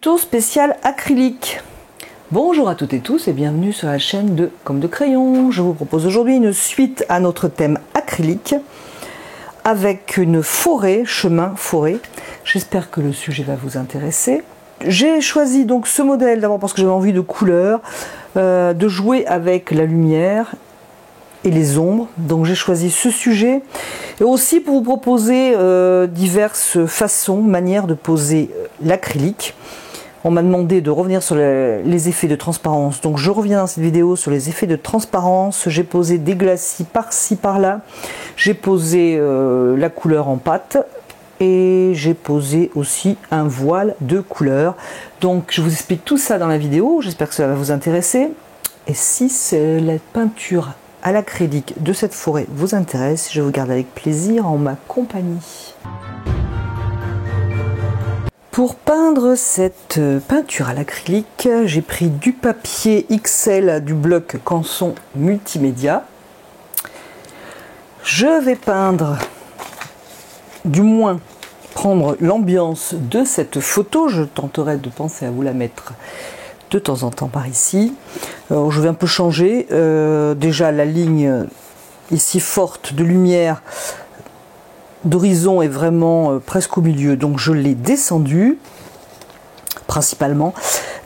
tuto spécial acrylique. Bonjour à toutes et tous et bienvenue sur la chaîne de Comme de Crayon. Je vous propose aujourd'hui une suite à notre thème acrylique avec une forêt, chemin forêt. J'espère que le sujet va vous intéresser. J'ai choisi donc ce modèle d'abord parce que j'avais envie de couleurs, de jouer avec la lumière et les ombres. Donc j'ai choisi ce sujet et aussi pour vous proposer diverses façons, manières de poser l'acrylique. On m'a demandé de revenir sur les effets de transparence, donc je reviens dans cette vidéo sur les effets de transparence. J'ai posé des glacis par-ci par-là, j'ai posé la couleur en pâte et j'ai posé aussi un voile de couleur. Donc je vous explique tout ça dans la vidéo, j'espère que ça va vous intéresser. Et si la peinture à l'acrylique de cette forêt vous intéresse, je vous garde avec plaisir en ma compagnie. Pour peindre cette peinture à l'acrylique, j'ai pris du papier XL du bloc Canson Multimédia. Je vais peindre, du moins prendre l'ambiance de cette photo. Je tenterai de penser à vous la mettre de temps en temps par ici. Alors, je vais un peu changer. Déjà la ligne ici forte de lumière d'horizon est vraiment presque au milieu, donc je l'ai descendu principalement.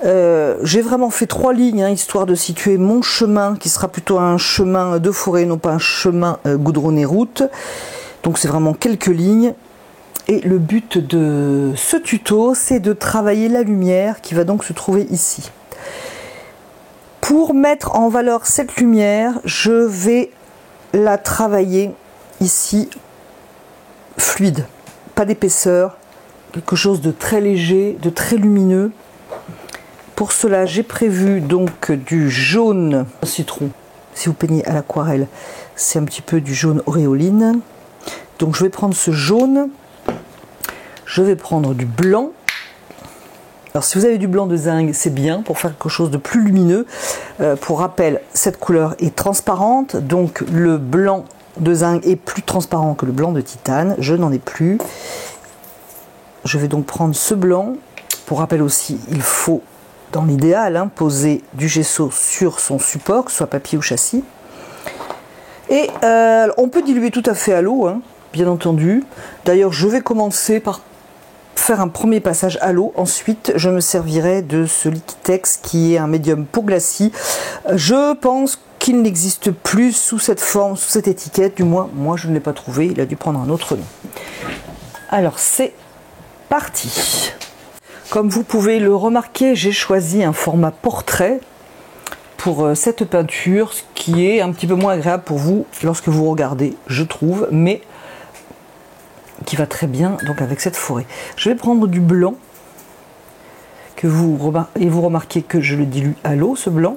J'ai vraiment fait 3 lignes histoire de situer mon chemin qui sera plutôt un chemin de forêt, non pas un chemin goudronné route. Donc c'est vraiment quelques lignes et le but de ce tuto c'est de travailler la lumière qui va donc se trouver ici. Pour mettre en valeur cette lumière, je vais la travailler ici fluide, pas d'épaisseur, quelque chose de très léger, de très lumineux. Pour cela, j'ai prévu donc du jaune citron. Si vous peignez à l'aquarelle, c'est un petit peu du jaune auréoline. Donc je vais prendre ce jaune, je vais prendre du blanc. Alors si vous avez du blanc de zinc, c'est bien pour faire quelque chose de plus lumineux. Pour rappel, cette couleur est transparente, donc le blanc de zinc est plus transparent que le blanc de titane. Je n'en ai plus. Je vais donc prendre ce blanc. Pour rappel aussi, il faut, dans l'idéal, poser du gesso sur son support, que ce soit papier ou châssis. Et on peut diluer tout à fait à l'eau, bien entendu. D'ailleurs, je vais commencer par faire un premier passage à l'eau. Ensuite, je me servirai de ce Liquitex qui est un médium pour glacis. Je pense qu'il n'existe plus sous cette forme, sous cette étiquette. Du moins, moi, je ne l'ai pas trouvé. Il a dû prendre un autre nom. Alors, c'est parti. Comme vous pouvez le remarquer, j'ai choisi un format portrait pour cette peinture, ce qui est un petit peu moins agréable pour vous lorsque vous regardez, je trouve, mais qui va très bien donc avec cette forêt. Je vais prendre du blanc et vous remarquez que je le dilue à l'eau, ce blanc,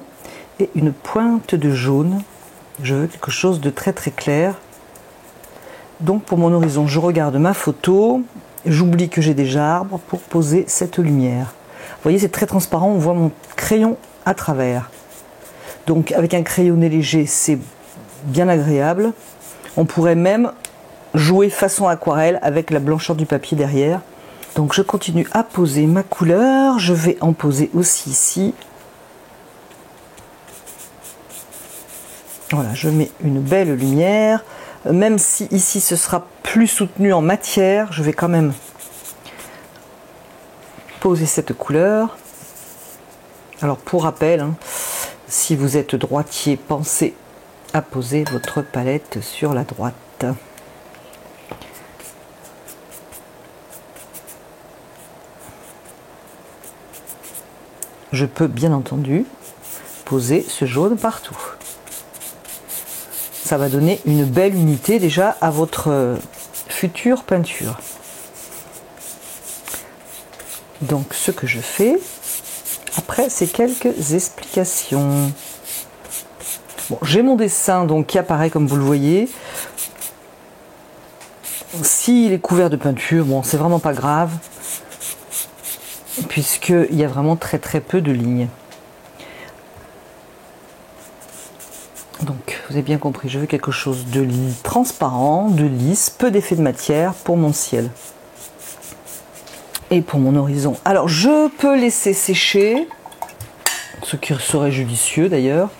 et une pointe de jaune. Je veux quelque chose de très très clair. Donc pour mon horizon, je regarde ma photo, j'oublie que j'ai des arbres pour poser cette lumière. Vous voyez, c'est très transparent, on voit mon crayon à travers. Donc avec un crayonné léger, c'est bien agréable. On pourrait même jouer façon aquarelle avec la blancheur du papier derrière. Donc je continue à poser ma couleur. Je vais en poser aussi ici. Voilà, je mets une belle lumière. Même si ici ce sera plus soutenu en matière, je vais quand même poser cette couleur. Alors pour rappel, si vous êtes droitier, pensez à poser votre palette sur la droite. Je peux bien entendu poser ce jaune partout. Ça va donner une belle unité déjà à votre future peinture. Donc ce que je fais, après c'est quelques explications. Bon, j'ai mon dessin donc qui apparaît comme vous le voyez. S'il est couvert de peinture, bon c'est vraiment pas grave, puisqu'il y a vraiment très très peu de lignes. Donc vous avez bien compris, je veux quelque chose de transparent, de lisse, peu d'effet de matière pour mon ciel. et pour mon horizon. Alors je peux laisser sécher, ce qui serait judicieux d'ailleurs,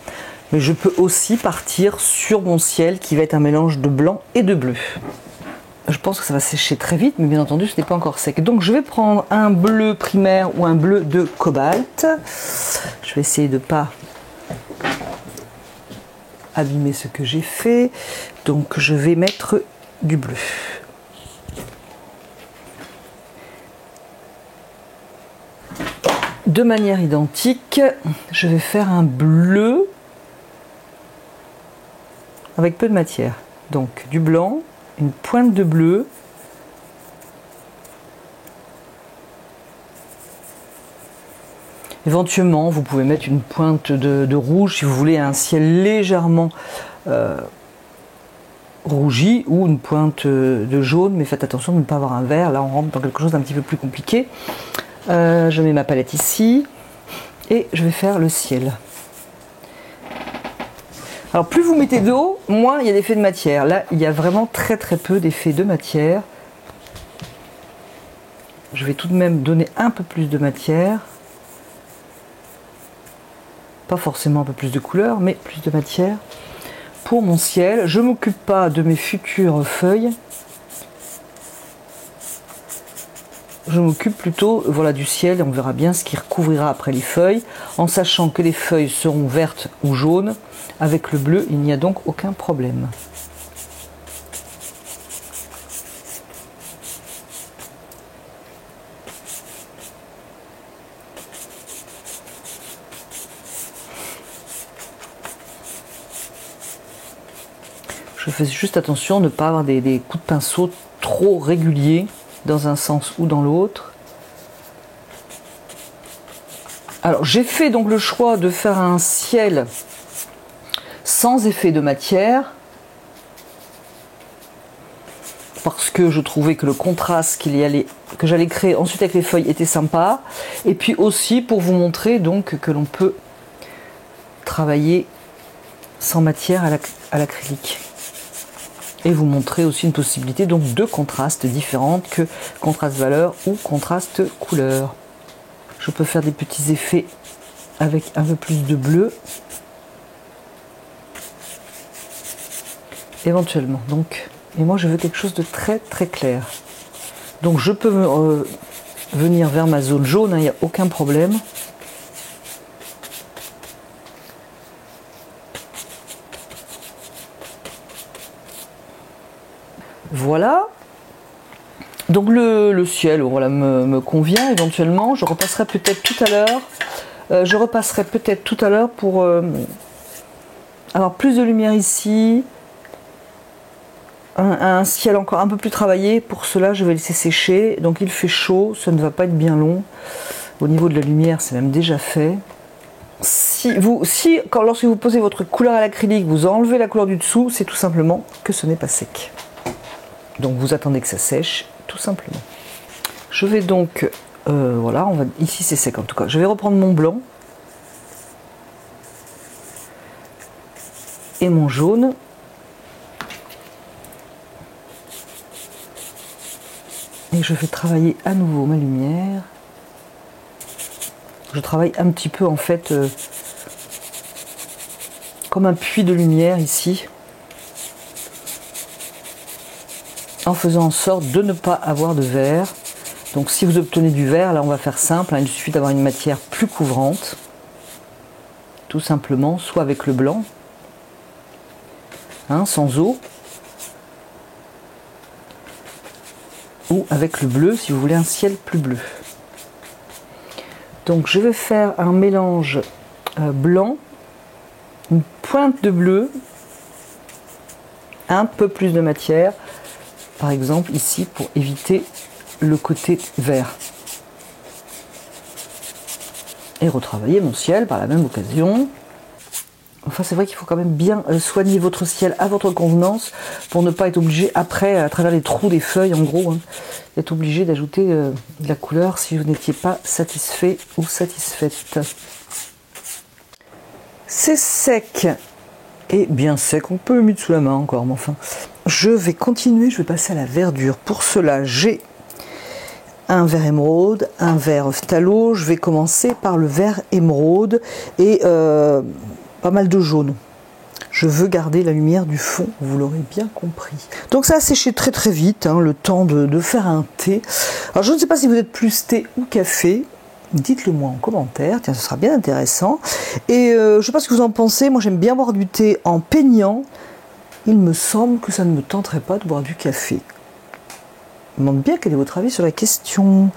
mais je peux aussi partir sur mon ciel qui va être un mélange de blanc et de bleu. Je pense que ça va sécher très vite, mais bien entendu ce n'est pas encore sec. Donc je vais prendre un bleu primaire ou un bleu de cobalt. Je vais essayer de ne pas abîmer ce que j'ai fait. Donc je vais mettre du bleu. De manière identique, je vais faire un bleu avec peu de matière. Donc du blanc, une pointe de bleu, éventuellement vous pouvez mettre une pointe de rouge si vous voulez un ciel légèrement rougi, ou une pointe de jaune, mais faites attention de ne pas avoir un vert, là on rentre dans quelque chose d'un petit peu plus compliqué. Je mets ma palette ici et je vais faire le ciel. Alors plus vous mettez d'eau, moins il y a d'effet de matière. Là il y a vraiment très peu d'effet de matière. Je vais tout de même donner un peu plus de matière. Pas forcément un peu plus de couleur, mais plus de matière. Pour mon ciel, je ne m'occupe pas de mes futures feuilles. Je m'occupe plutôt voilà, du ciel, et on verra bien ce qui recouvrira après les feuilles, en sachant que les feuilles seront vertes ou jaunes. Avec le bleu, il n'y a donc aucun problème. Je fais juste attention de ne pas avoir des coups de pinceau trop réguliers dans un sens ou dans l'autre. Alors j'ai fait donc le choix de faire un ciel sans effet de matière parce que je trouvais que le contraste que j'allais créer ensuite avec les feuilles était sympa, et puis aussi pour vous montrer donc que l'on peut travailler sans matière à l'acrylique. Et vous montrer aussi une possibilité donc de contrastes différentes que contraste valeur ou contraste couleur. Je peux faire des petits effets avec un peu plus de bleu éventuellement. Donc, et moi je veux quelque chose de très clair. Donc je peux venir vers ma zone jaune, il n'y a aucun problème. Voilà, donc le ciel voilà, me convient éventuellement. Je repasserai peut-être tout à l'heure. Pour avoir plus de lumière ici, un ciel encore un peu plus travaillé. Pour cela, je vais laisser sécher. Donc il fait chaud, ça ne va pas être bien long. Au niveau de la lumière, c'est même déjà fait. Lorsque vous posez votre couleur à l'acrylique, vous enlevez la couleur du dessous, c'est tout simplement que ce n'est pas sec. Donc vous attendez que ça sèche, tout simplement. Je vais donc, voilà, ici c'est sec en tout cas. Je vais reprendre mon blanc et mon jaune. Et je vais travailler à nouveau ma lumière. Je travaille un petit peu en fait comme un puits de lumière ici, en faisant en sorte de ne pas avoir de vert. Donc si vous obtenez du vert, là on va faire simple, hein, il suffit d'avoir une matière plus couvrante, tout simplement, soit avec le blanc, hein, sans eau, ou avec le bleu si vous voulez un ciel plus bleu. Donc je vais faire un mélange blanc, une pointe de bleu, un peu plus de matière, par exemple ici pour éviter le côté vert, et retravailler mon ciel par la même occasion. Enfin c'est vrai qu'il faut quand même bien soigner votre ciel à votre convenance pour ne pas être obligé après, à travers les trous des feuilles en gros, hein, d'être obligé d'ajouter de la couleur si vous n'étiez pas satisfait ou satisfaite. C'est sec, et bien sec, on peut le mettre sous la main encore, mais enfin. Je vais continuer, je vais passer à la verdure. Pour cela, j'ai un vert émeraude, un vert phthalo. Je vais commencer par le vert émeraude et pas mal de jaune. Je veux garder la lumière du fond, vous l'aurez bien compris. Donc ça a séché très très vite, hein, le temps de faire un thé. Alors je ne sais pas si vous êtes plus thé ou café. Dites-le moi en commentaire, tiens, ce sera bien intéressant. Et je ne sais pas ce que vous en pensez, moi j'aime bien boire du thé en peignant. Il me semble que ça ne me tenterait pas de boire du café. Je me demande bien quel est votre avis sur la question.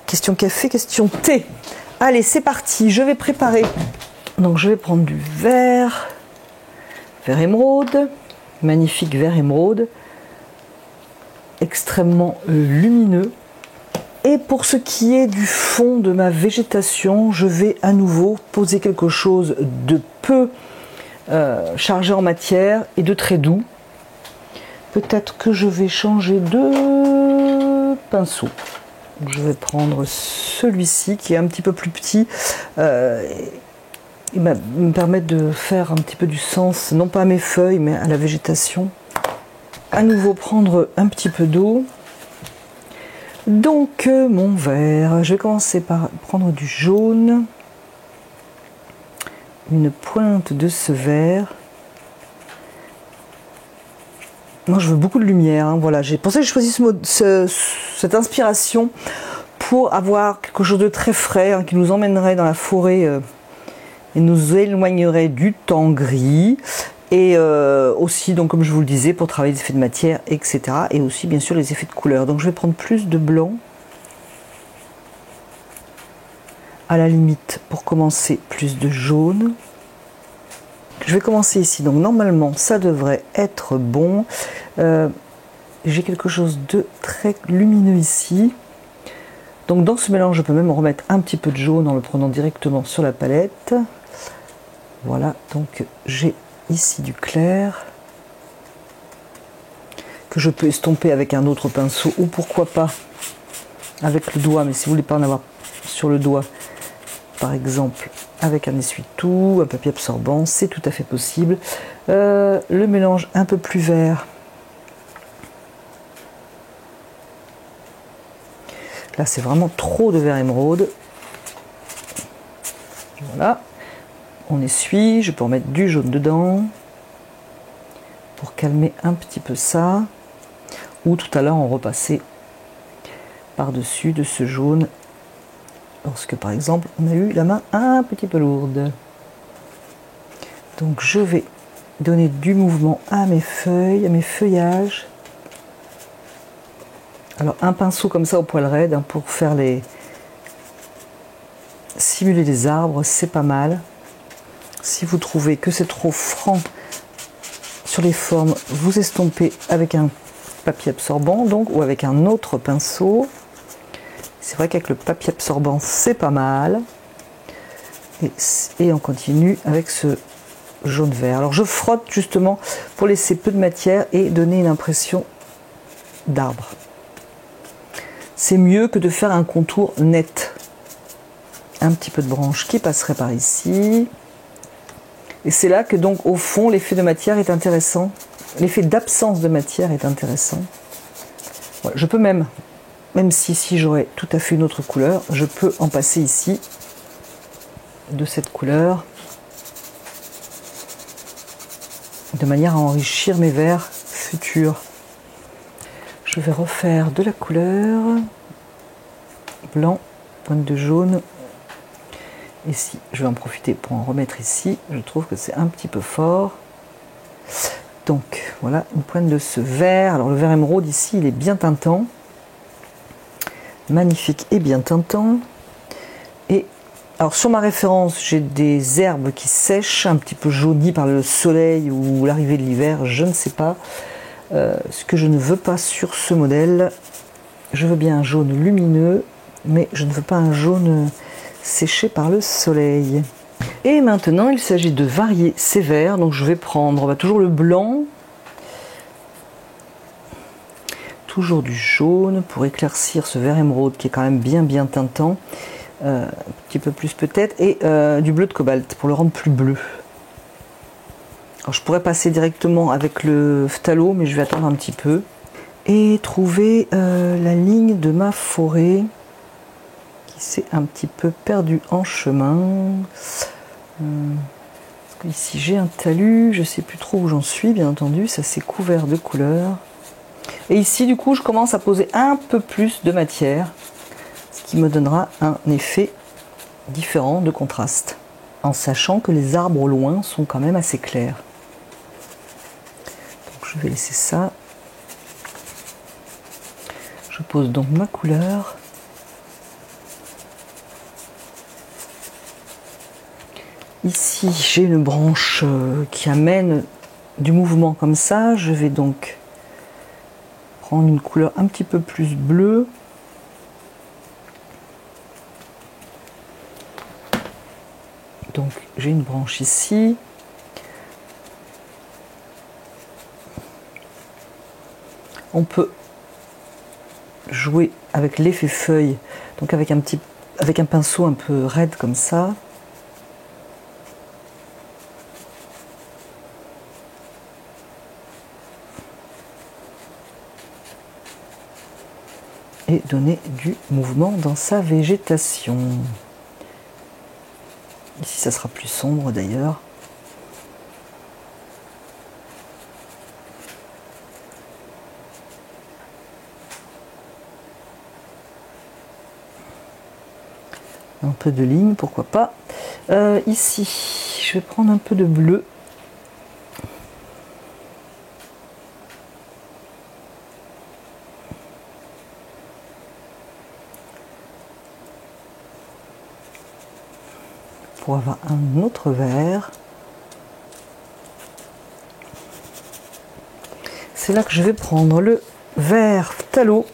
Question café, question thé. Allez, c'est parti, je vais préparer. Donc je vais prendre du vert émeraude, magnifique vert émeraude, extrêmement lumineux. Et pour ce qui est du fond de ma végétation, je vais à nouveau poser quelque chose de peu chargé en matière et de très doux. Peut-être que je vais changer de pinceau. Je vais prendre celui-ci qui est un petit peu plus petit. Il va me permettre de faire un petit peu du sens, non pas à mes feuilles, mais à la végétation. À nouveau prendre un petit peu d'eau. Donc mon vert, je vais commencer par prendre du jaune. Une pointe de ce vert. Moi je veux beaucoup de lumière, hein, voilà. J'ai pensé que je choisi cette inspiration pour avoir quelque chose de très frais, hein, qui nous emmènerait dans la forêt et nous éloignerait du temps gris. Et aussi, donc, comme je vous le disais, pour travailler les effets de matière, etc. Et aussi, bien sûr, les effets de couleur. Donc je vais prendre plus de blanc. À la limite, pour commencer, plus de jaune. Je vais commencer ici. Donc normalement, ça devrait être bon. J'ai quelque chose de très lumineux ici. Donc dans ce mélange, je peux même remettre un petit peu de jaune en le prenant directement sur la palette. Voilà, donc j'ai ici du clair que je peux estomper avec un autre pinceau ou pourquoi pas avec le doigt, mais si vous voulez pas en avoir sur le doigt, par exemple avec un essuie-tout, un papier absorbant, c'est tout à fait possible. Le mélange un peu plus vert, là c'est vraiment trop de vert émeraude. Voilà, on essuie, je peux en mettre du jaune dedans pour calmer un petit peu ça, ou tout à l'heure on repassait par-dessus de ce jaune lorsque par exemple on a eu la main un petit peu lourde. Donc je vais donner du mouvement à mes feuilles, à mes feuillages. Alors un pinceau comme ça au poil raide, hein, pour faire simuler les arbres, c'est pas mal. Si vous trouvez que c'est trop franc sur les formes, vous estompez avec un papier absorbant donc, ou avec un autre pinceau. C'est vrai qu'avec le papier absorbant c'est pas mal. Et on continue avec ce jaune vert. Alors je frotte justement pour laisser peu de matière et donner une impression d'arbre. C'est mieux que de faire un contour net. Un petit peu de branche qui passerait par ici. Et c'est là que donc au fond l'effet de matière est intéressant. L'effet d'absence de matière est intéressant. Voilà, je peux même si ici j'aurais tout à fait une autre couleur, je peux en passer ici de cette couleur de manière à enrichir mes verts futurs. Je vais refaire de la couleur blanc, pointe de jaune. Ici, je vais en profiter pour en remettre ici. Je trouve que c'est un petit peu fort. Donc, voilà, une pointe de ce vert. Alors, le vert émeraude, ici, il est bien tintant. Magnifique et bien tintant. Et, alors, sur ma référence, j'ai des herbes qui sèchent, un petit peu jaunies par le soleil ou l'arrivée de l'hiver, je ne sais pas. Ce que je ne veux pas sur ce modèle, je veux bien un jaune lumineux, mais je ne veux pas un jaune séché par le soleil. Et maintenant il s'agit de varier ces verts, donc je vais prendre toujours le blanc, toujours du jaune pour éclaircir ce vert émeraude qui est quand même bien tintant, un petit peu plus peut-être, et du bleu de cobalt pour le rendre plus bleu. Alors je pourrais passer directement avec le phthalo, mais je vais attendre un petit peu. et trouver la ligne de ma forêt qui s'est un petit peu perdue en chemin. Ici j'ai un talus, je sais plus trop où j'en suis, bien entendu, ça s'est couvert de couleurs. Et ici du coup je commence à poser un peu plus de matière, ce qui me donnera un effet différent de contraste, en sachant que les arbres au loin sont quand même assez clairs. Donc je vais laisser ça. Je pose donc ma couleur. Ici, j'ai une branche qui amène du mouvement comme ça. Je vais donc prendre une couleur un petit peu plus bleue. Donc, j'ai une branche ici. On peut jouer avec l'effet feuille, donc avec un pinceau un peu raide comme ça. Et donner du mouvement dans sa végétation. Ici, ça sera plus sombre d'ailleurs. Un peu de ligne, pourquoi pas. Ici, je vais prendre un peu de bleu. Pour avoir un autre vert. C'est là que je vais prendre le vert phthalo,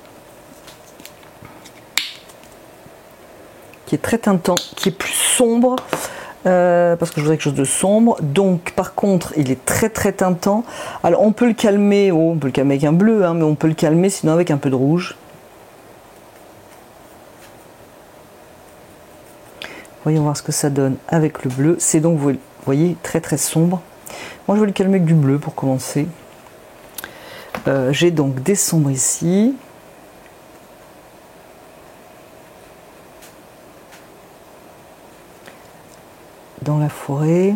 qui est très teintant, qui est plus sombre, parce que je voudrais quelque chose de sombre. Donc par contre, il est très très teintant. Alors on peut le calmer, on peut le calmer avec un bleu, hein, mais on peut le calmer sinon avec un peu de rouge. Voyons voir ce que ça donne avec le bleu. C'est donc, vous voyez, très très sombre. Moi je vais le calmer avec du bleu pour commencer. J'ai donc des sombres ici. Dans la forêt.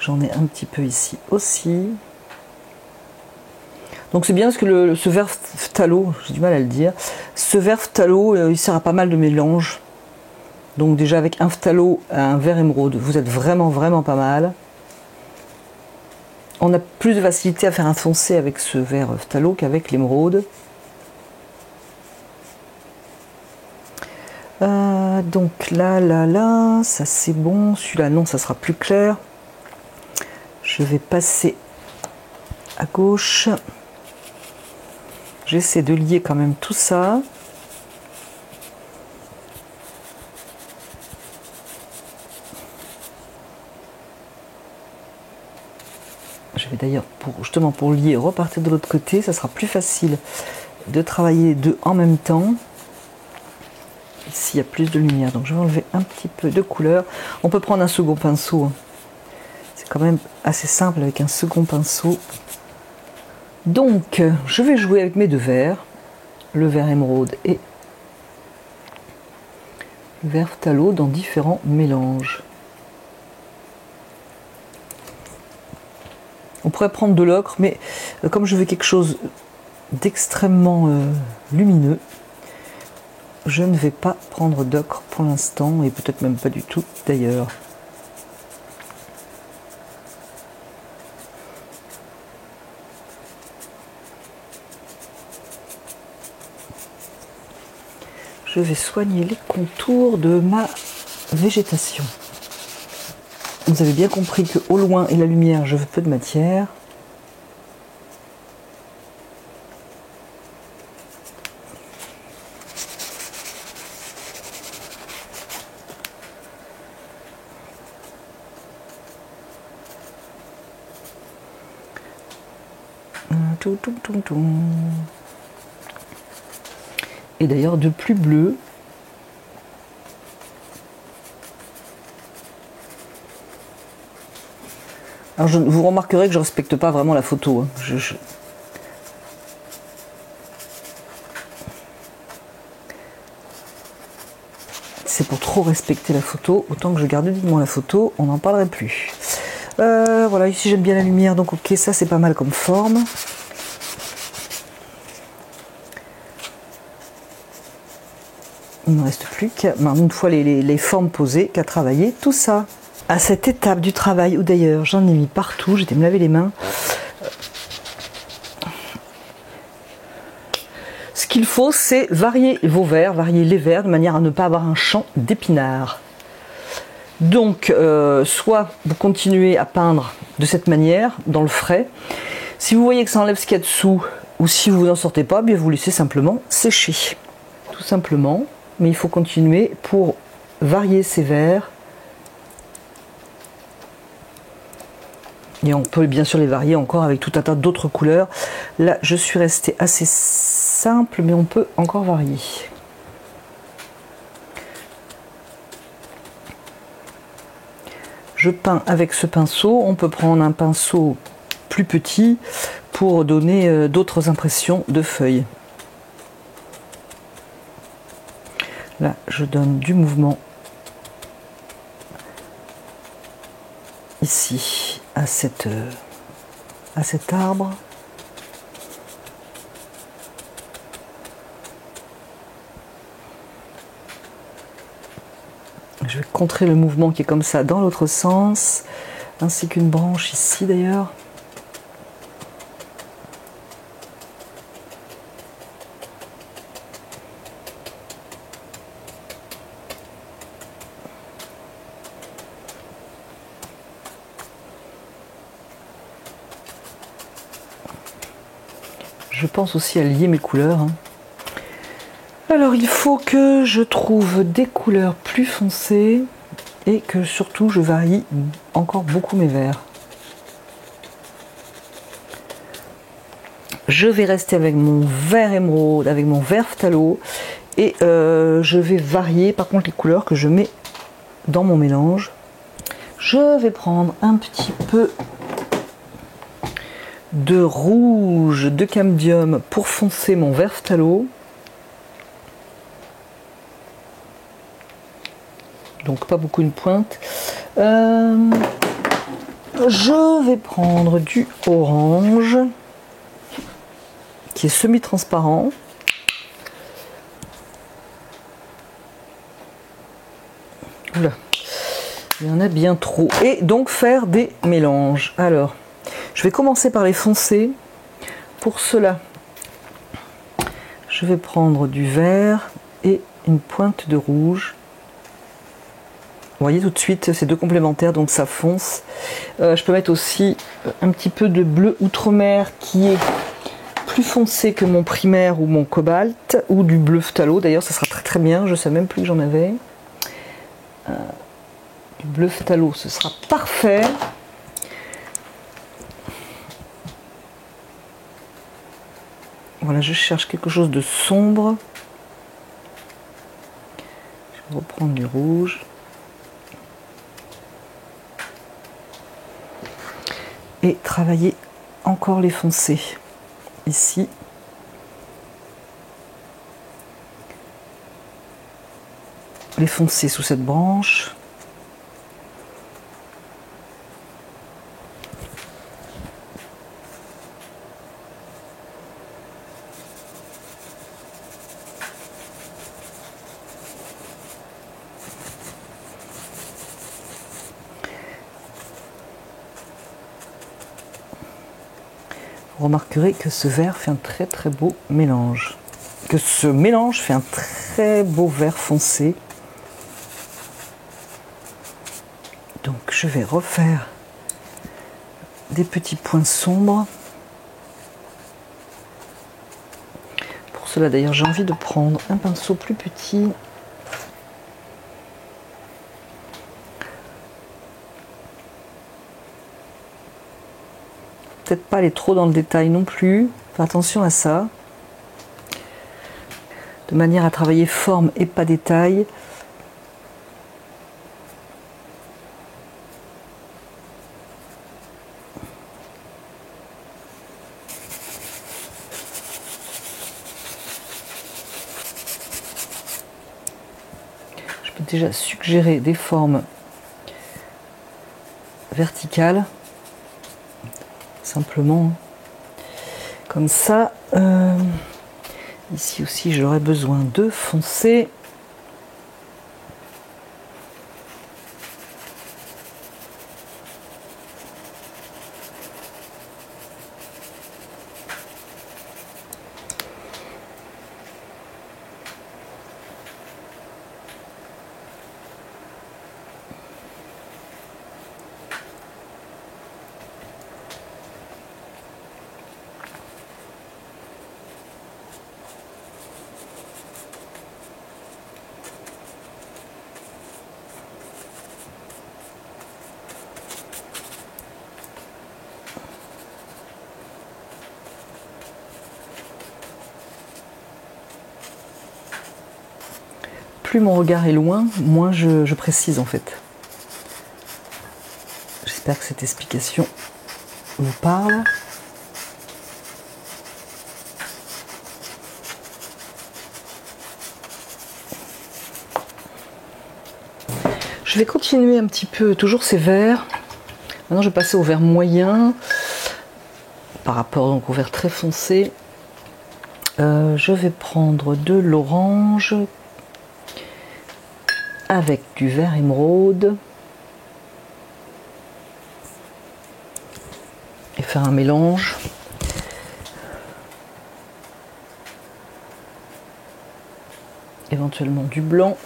J'en ai un petit peu ici aussi. Donc c'est bien parce que ce vert phthalo, j'ai du mal à le dire, ce vert phthalo, il sert à pas mal de mélanges. Donc déjà avec un phthalo, un vert émeraude, vous êtes vraiment vraiment pas mal. On a plus de facilité à faire un foncé avec ce vert phthalo qu'avec l'émeraude. Donc là, ça c'est bon. Celui-là, non, ça sera plus clair. Je vais passer à gauche. J'essaie de lier quand même tout ça. Je vais d'ailleurs, justement pour lier, repartir de l'autre côté. Ça sera plus facile de travailler les deux en même temps. Ici, il y a plus de lumière, donc je vais enlever un petit peu de couleur. On peut prendre un second pinceau. C'est quand même assez simple avec un second pinceau. Donc, je vais jouer avec mes deux verts, le vert émeraude et le vert phthalo dans différents mélanges. On pourrait prendre de l'ocre, mais comme je veux quelque chose d'extrêmement lumineux, je ne vais pas prendre d'ocre pour l'instant, et peut-être même pas du tout d'ailleurs. Je vais soigner les contours de ma végétation. Vous avez bien compris que au loin et la lumière, je veux peu de matière. Et d'ailleurs de plus bleu. Alors vous remarquerez que je ne respecte pas vraiment la photo. Hein. C'est pour trop respecter la photo. Autant que je garde dignement la photo, on n'en parlerait plus. Voilà, ici j'aime bien la lumière, donc ok, ça c'est pas mal comme forme. Il ne me reste plus qu'à, une fois les formes posées, qu'à travailler tout ça. À cette étape du travail, ou d'ailleurs j'en ai mis partout, j'étais me laver les mains. Ce qu'il faut, c'est varier vos verres, varier les verres de manière à ne pas avoir un champ d'épinards. Donc, soit vous continuez à peindre de cette manière, dans le frais. Si vous voyez que ça enlève ce qu'il y a dessous, ou si vous n'en sortez pas, bien vous laissez simplement sécher. Tout simplement. Mais il faut continuer pour varier ces verres. Et on peut bien sûr les varier encore avec tout un tas d'autres couleurs. Là, je suis restée assez simple, mais on peut encore varier. Je peins avec ce pinceau. On peut prendre un pinceau plus petit pour donner d'autres impressions de feuilles. Là, je donne du mouvement ici à cet arbre. Je vais contrer le mouvement qui est comme ça dans l'autre sens, ainsi qu'une branche ici d'ailleurs. Je pense aussi à lier mes couleurs. Hein. Alors il faut que je trouve des couleurs plus foncées et que surtout je varie encore beaucoup mes verres. Je vais rester avec mon vert émeraude, avec mon vert phthalo et je vais varier par contre les couleurs que je mets dans mon mélange. Je vais prendre un petit peu de rouge de cambium pour foncer mon vert phthalo. Donc pas beaucoup une pointe. Je vais prendre du orange qui est semi-transparent. Oula, il y en a bien trop. Et donc faire des mélanges. Alors, je vais commencer par les foncer. Pour cela, je vais prendre du vert et une pointe de rouge. Vous voyez tout de suite, c'est deux complémentaires, donc ça fonce. Je peux mettre aussi un petit peu de bleu outre-mer qui est plus foncé que mon primaire ou mon cobalt, ou du bleu phthalo. D'ailleurs, ça sera très très bien. Je ne sais même plus que j'en avais. Du bleu phthalo, ce sera parfait. Voilà, je cherche quelque chose de sombre. Je vais reprendre du rouge. Et travailler encore les foncés. Ici. Les foncés sous cette branche. Vous remarquerez que ce vert fait un très très beau mélange. Que ce mélange fait un très beau vert foncé. Donc je vais refaire des petits points sombres. Pour cela d'ailleurs j'ai envie de prendre un pinceau plus petit. Peut-être pas aller trop dans le détail non plus. Fais attention à ça. De manière à travailler forme et pas détail. vais déjà suggérer des formes verticales, simplement comme ça. Ici aussi j'aurais besoin de foncer. Plus mon regard est loin, moins je précise en fait. J'espère que cette explication vous parle. Je vais continuer un petit peu, toujours ces verts. Maintenant je vais passer au vert moyen, par rapport donc au vert très foncé. Je vais prendre de l'orange avec du vert émeraude et faire un mélange. Éventuellement du blanc.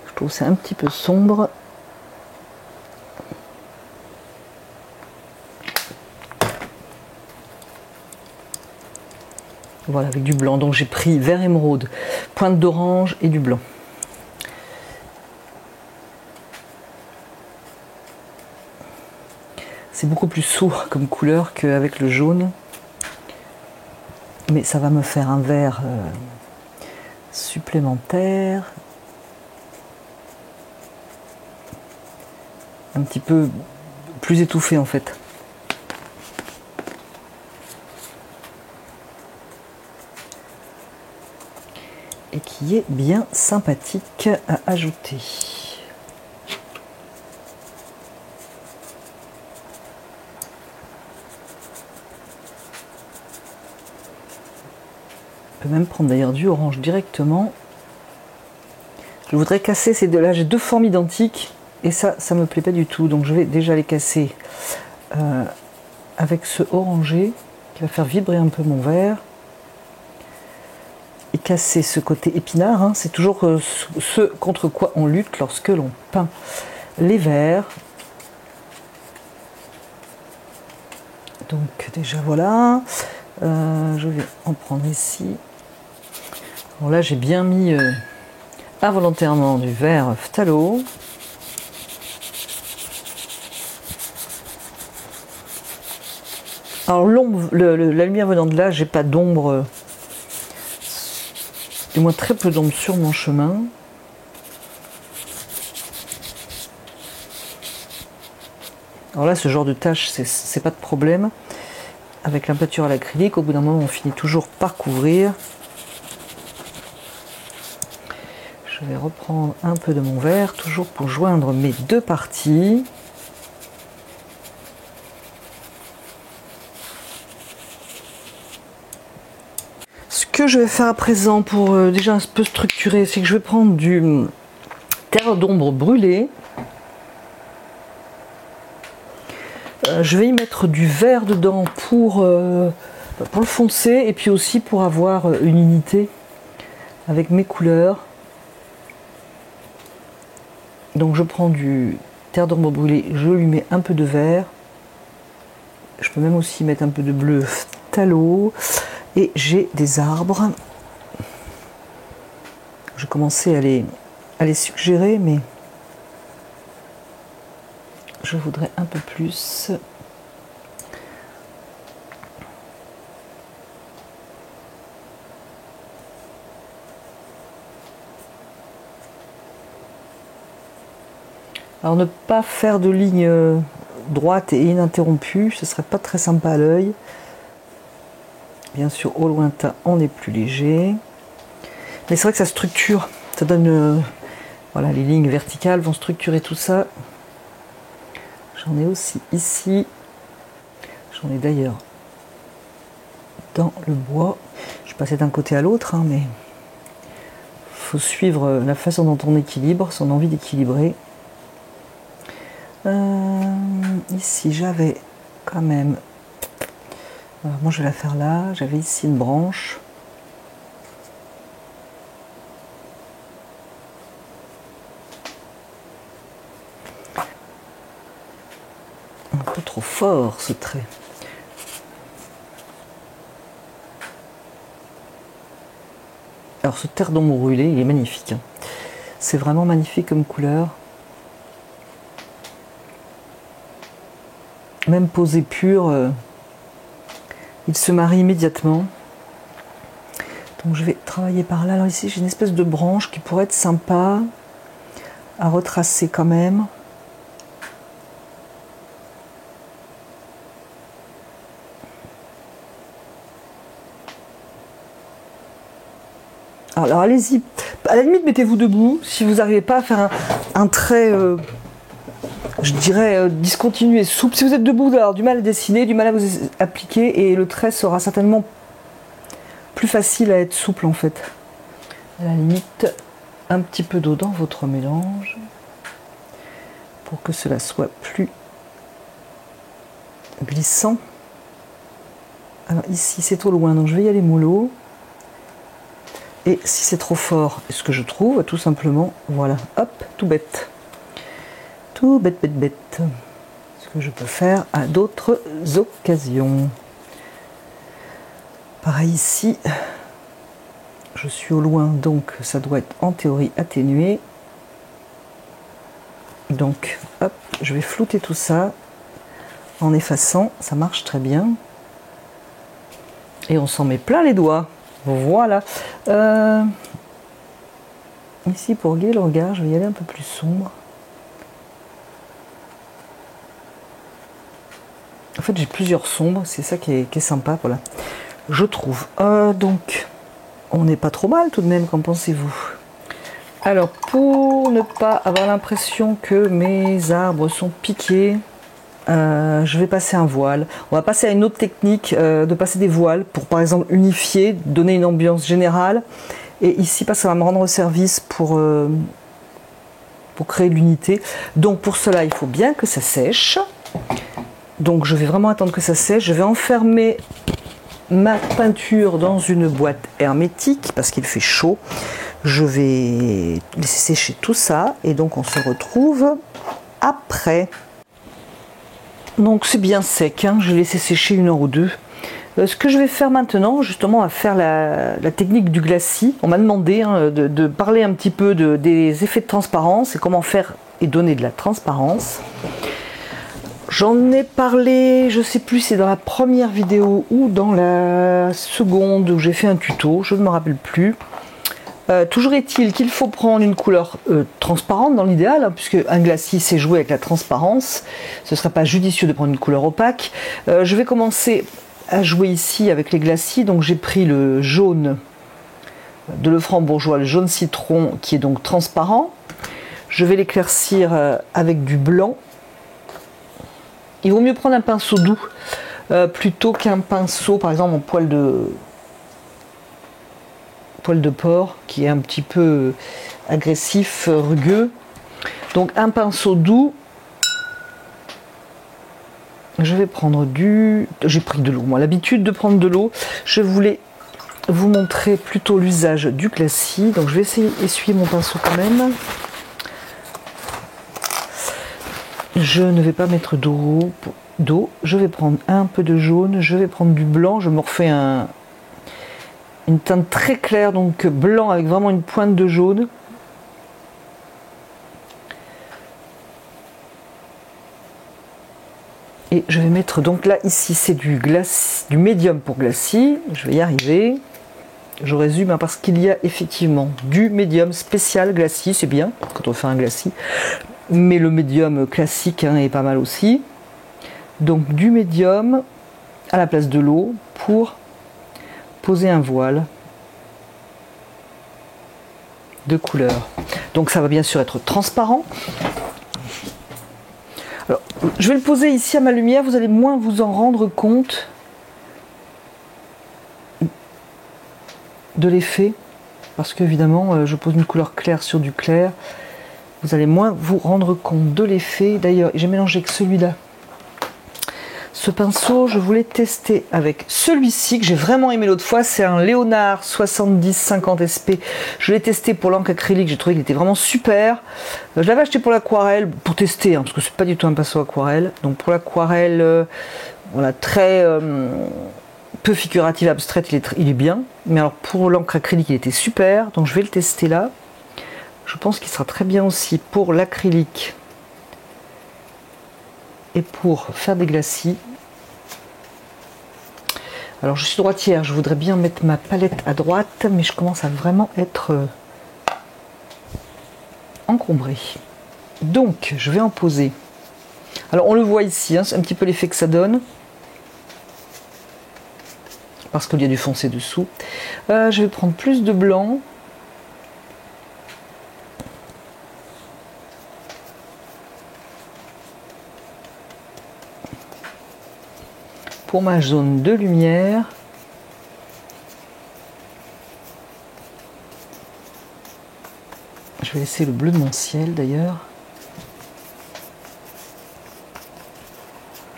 Je trouve que c'est un petit peu sombre. Voilà, avec du blanc. Donc j'ai pris vert émeraude, pointe d'orange et du blanc. C'est beaucoup plus sourd comme couleur qu'avec le jaune. Mais ça va me faire un vert supplémentaire. Un petit peu plus étouffé en fait. Et qui est bien sympathique à ajouter. On peut même prendre d'ailleurs du orange directement. Je voudrais casser ces deux là, j'ai deux formes identiques et ça me plaît pas du tout, donc je vais déjà les casser avec ce orangé qui va faire vibrer un peu mon verre. Et casser ce côté épinard, hein. C'est toujours ce contre quoi on lutte lorsque l'on peint les verres. Donc déjà voilà, je vais en prendre ici. Alors là j'ai bien mis involontairement du vert phthalo. Alors l'ombre, la lumière venant de là, j'ai pas d'ombre. Du moins très peu d'ombre sur mon chemin. Alors là, ce genre de tâche, c'est pas de problème. Avec la peinture à l'acrylique, au bout d'un moment, on finit toujours par couvrir. Je vais reprendre un peu de mon verre, toujours pour joindre mes deux parties. Ce que je vais faire à présent pour déjà un peu structurer, c'est que je vais prendre du terre d'ombre brûlé. Je vais y mettre du vert dedans pour le foncer et puis aussi pour avoir une unité avec mes couleurs. Donc je prends du terre d'ombre brûlé, je lui mets un peu de vert. Je peux même aussi mettre un peu de bleu phthalo. Et j'ai des arbres. Je commençais à les suggérer, mais je voudrais un peu plus. Alors ne pas faire de ligne droite et ininterrompue, ce serait pas très sympa à l'œil. Bien sûr, au lointain, on est plus léger. Mais c'est vrai que ça structure, ça donne... voilà, les lignes verticales vont structurer tout ça. J'en ai aussi ici. J'en ai d'ailleurs dans le bois. Je suis passée d'un côté à l'autre, hein, mais il faut suivre la façon dont on équilibre, son envie d'équilibrer. Ici, j'avais quand même... Alors, moi, je vais la faire là. J'avais ici une branche. Un peu trop fort, ce trait. Alors ce terre d'ombre brûlé, il est magnifique. Hein. C'est vraiment magnifique comme couleur. Même posé pur, il se marie immédiatement. Donc je vais travailler par là. Alors ici j'ai une espèce de branche qui pourrait être sympa à retracer quand même. Alors allez-y, à la limite mettez-vous debout si vous n'arrivez pas à faire un trait, je dirais, discontinu et souple. Si vous êtes debout, vous allez avoir du mal à dessiner, du mal à vous appliquer et le trait sera certainement plus facile à être souple en fait. À la limite, un petit peu d'eau dans votre mélange pour que cela soit plus glissant. Alors ici c'est trop loin donc je vais y aller mollo. Et si c'est trop fort, ce que je trouve, tout simplement, voilà, hop, tout bête. Tout bête, bête, bête. Ce que je peux faire à d'autres occasions. Pareil ici, je suis au loin, donc ça doit être en théorie atténué. Donc, hop, je vais flouter tout ça en effaçant, ça marche très bien. Et on s'en met plein les doigts. Voilà. Ici, pour guider le regard, je vais y aller un peu plus sombre. En fait, j'ai plusieurs sombres, c'est ça qui est sympa, voilà. Je trouve. Donc, on n'est pas trop mal tout de même, qu'en pensez-vous? Alors, pour ne pas avoir l'impression que mes arbres sont piqués, je vais passer un voile. On va passer à une autre technique de passer des voiles pour par exemple unifier, donner une ambiance générale. Et ici, ça va me rendre service pour créer l'unité. Donc pour cela, il faut bien que ça sèche. Donc je vais vraiment attendre que ça sèche. Je vais enfermer ma peinture dans une boîte hermétique parce qu'il fait chaud. Je vais laisser sécher tout ça et donc on se retrouve après. Donc c'est bien sec, hein. Je vais laisser sécher 1 heure ou 2. Ce que je vais faire maintenant, justement, à faire la technique du glacis. On m'a demandé hein, de parler un petit peu des effets de transparence et comment faire et donner de la transparence. J'en ai parlé, je ne sais plus si c'est dans la première vidéo ou dans la seconde où j'ai fait un tuto, je ne me rappelle plus. Toujours est-il qu'il faut prendre une couleur transparente dans l'idéal, hein, puisque un glacis c'est jouer avec la transparence. Ce ne serait pas judicieux de prendre une couleur opaque. Je vais commencer à jouer ici avec les glacis. Donc j'ai pris le jaune de Lefranc-Bourgeois, le jaune citron qui est donc transparent. Je vais l'éclaircir avec du blanc. Il vaut mieux prendre un pinceau doux plutôt qu'un pinceau par exemple en poil de porc qui est un petit peu agressif, rugueux. Donc un pinceau doux. Je vais prendre j'ai pris de l'eau, moi l'habitude de prendre de l'eau. Je voulais vous montrer plutôt l'usage du glacis. Donc je vais essayer d'essuyer mon pinceau quand même. Je ne vais pas mettre d'eau. Je vais prendre un peu de jaune. Je vais prendre du blanc. Je me refais une teinte très claire, donc blanc avec vraiment une pointe de jaune. Et je vais mettre donc là, ici, c'est du médium pour glacis. Je vais y arriver. Je résume hein, parce qu'il y a effectivement du médium spécial glacis, c'est bien quand on fait un glacis. Mais le médium classique hein, est pas mal aussi. Donc du médium à la place de l'eau pour poser un voile. de couleur. Donc ça va bien sûr être transparent. Alors, je vais le poser ici à ma lumière, vous allez moins vous en rendre compte de l'effet, parce qu'évidemment je pose une couleur claire sur du clair, vous allez moins vous rendre compte de l'effet. D'ailleurs j'ai mélangé que celui-là. Ce pinceau, je voulais tester avec celui-ci que j'ai vraiment aimé l'autre fois, c'est un Léonard 70-50 SP. Je l'ai testé pour l'encre acrylique, j'ai trouvé qu'il était vraiment super. Je l'avais acheté pour l'aquarelle, pour tester, hein, parce que c'est pas du tout un pinceau aquarelle. Donc pour l'aquarelle, voilà, très peu figurative, abstraite, il est bien. Mais alors pour l'encre acrylique, il était super, donc je vais le tester là. Je pense qu'il sera très bien aussi pour l'acrylique et pour faire des glacis. Alors je suis droitière, je voudrais bien mettre ma palette à droite, mais je commence à vraiment être encombrée. Donc je vais en poser. Alors on le voit ici, hein, c'est un petit peu l'effet que ça donne, parce qu'il y a du foncé dessous. Je vais prendre plus de blanc. Pour ma zone de lumière, je vais laisser le bleu de mon ciel d'ailleurs.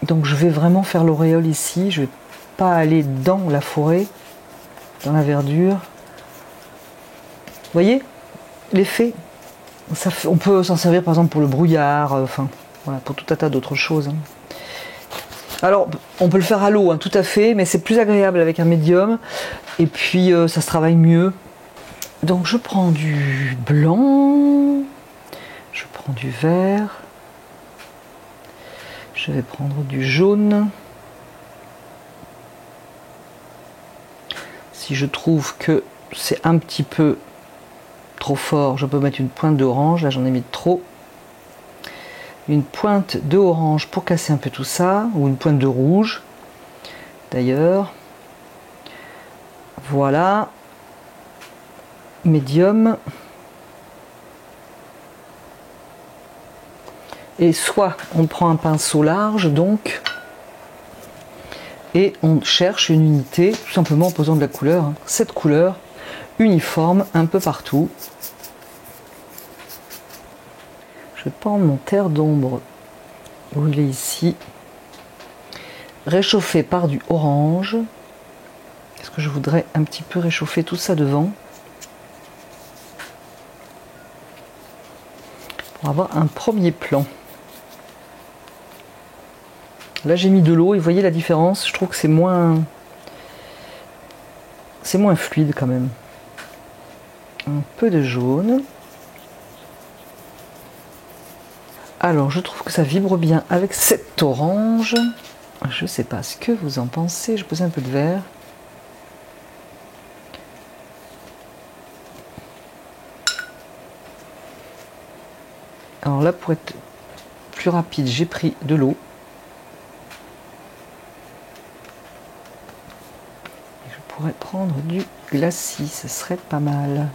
Donc je vais vraiment faire l'auréole ici, je ne vais pas aller dans la forêt, dans la verdure. Vous voyez l'effet? On peut s'en servir par exemple pour le brouillard, enfin voilà, pour tout un tas d'autres choses. Hein. Alors, on peut le faire à l'eau, hein, tout à fait, mais c'est plus agréable avec un médium. Et puis, ça se travaille mieux. Donc, je prends du blanc. Je prends du vert. Je vais prendre du jaune. Si je trouve que c'est un petit peu trop fort, je peux mettre une pointe d'orange. Là, j'en ai mis trop. Une pointe de orange pour casser un peu tout ça, ou une pointe de rouge d'ailleurs. Voilà, médium. Et soit on prend un pinceau large donc, et on cherche une unité tout simplement en posant de la couleur, hein. Cette couleur uniforme un peu partout. Je vais prendre mon terre d'ombre, où il est ici, réchauffé par du orange. Est-ce que je voudrais un petit peu réchauffer tout ça devant pour avoir un premier plan. Là j'ai mis de l'eau et vous voyez la différence, je trouve que c'est moins fluide quand même. Un peu de jaune. Alors, je trouve que ça vibre bien avec cet orange. Je ne sais pas ce que vous en pensez. Je pose un peu de vert. Alors là, pour être plus rapide, j'ai pris de l'eau. Je pourrais prendre du glacis, ce serait pas mal.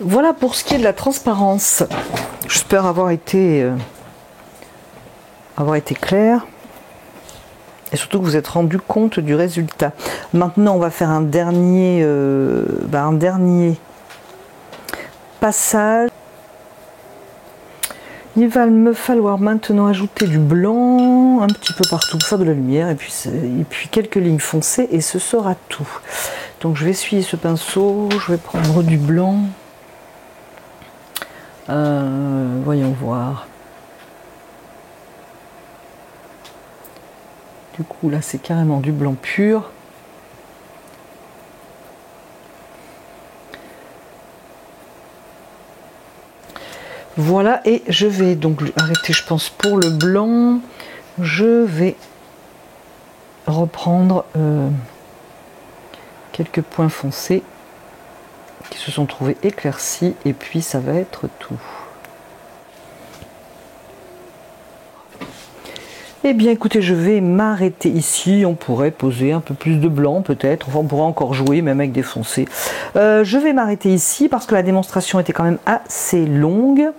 Voilà pour ce qui est de la transparence. J'espère avoir été clair. Et surtout que vous êtes rendu compte du résultat. Maintenant, on va faire un dernier passage. Il va me falloir maintenant ajouter du blanc un petit peu partout pour faire de la lumière et puis quelques lignes foncées et ce sera tout. Donc je vais essuyer ce pinceau, je vais prendre du blanc. Voyons voir. Du coup là c'est carrément du blanc pur. Voilà, et je vais donc arrêter, je pense, pour le blanc. Je vais reprendre quelques points foncés qui se sont trouvés éclaircis, et puis ça va être tout. Eh bien écoutez, je vais m'arrêter ici. On pourrait poser un peu plus de blanc peut-être. Enfin, on pourrait encore jouer même avec des foncés. Je vais m'arrêter ici parce que la démonstration était quand même assez longue.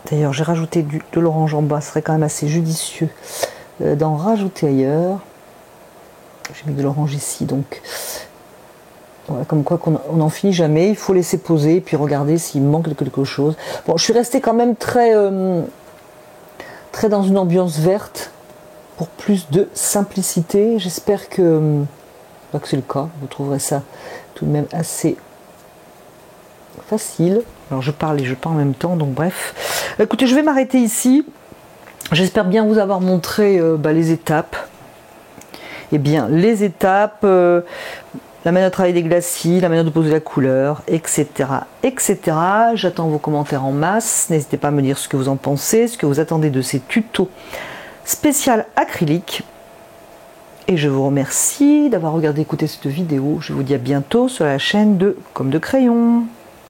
D'ailleurs, j'ai rajouté de l'orange en bas. Ce serait quand même assez judicieux d'en rajouter ailleurs. J'ai mis de l'orange ici, donc voilà, comme quoi qu'on n'en finit jamais. Il faut laisser poser et puis regarder s'il manque quelque chose. Bon, je suis restée quand même très dans une ambiance verte pour plus de simplicité. J'espère que c'est le cas. Vous trouverez ça tout de même assez facile. Alors je parle et je parle en même temps, donc bref. Écoutez, je vais m'arrêter ici. J'espère bien vous avoir montré les étapes. Eh bien, les étapes, la manière de travailler des glacis, la manière de poser la couleur, etc. etc. J'attends vos commentaires en masse. N'hésitez pas à me dire ce que vous en pensez, ce que vous attendez de ces tutos spécial acrylique. Et je vous remercie d'avoir regardé, écouté cette vidéo. Je vous dis à bientôt sur la chaîne de Comme de Crayon.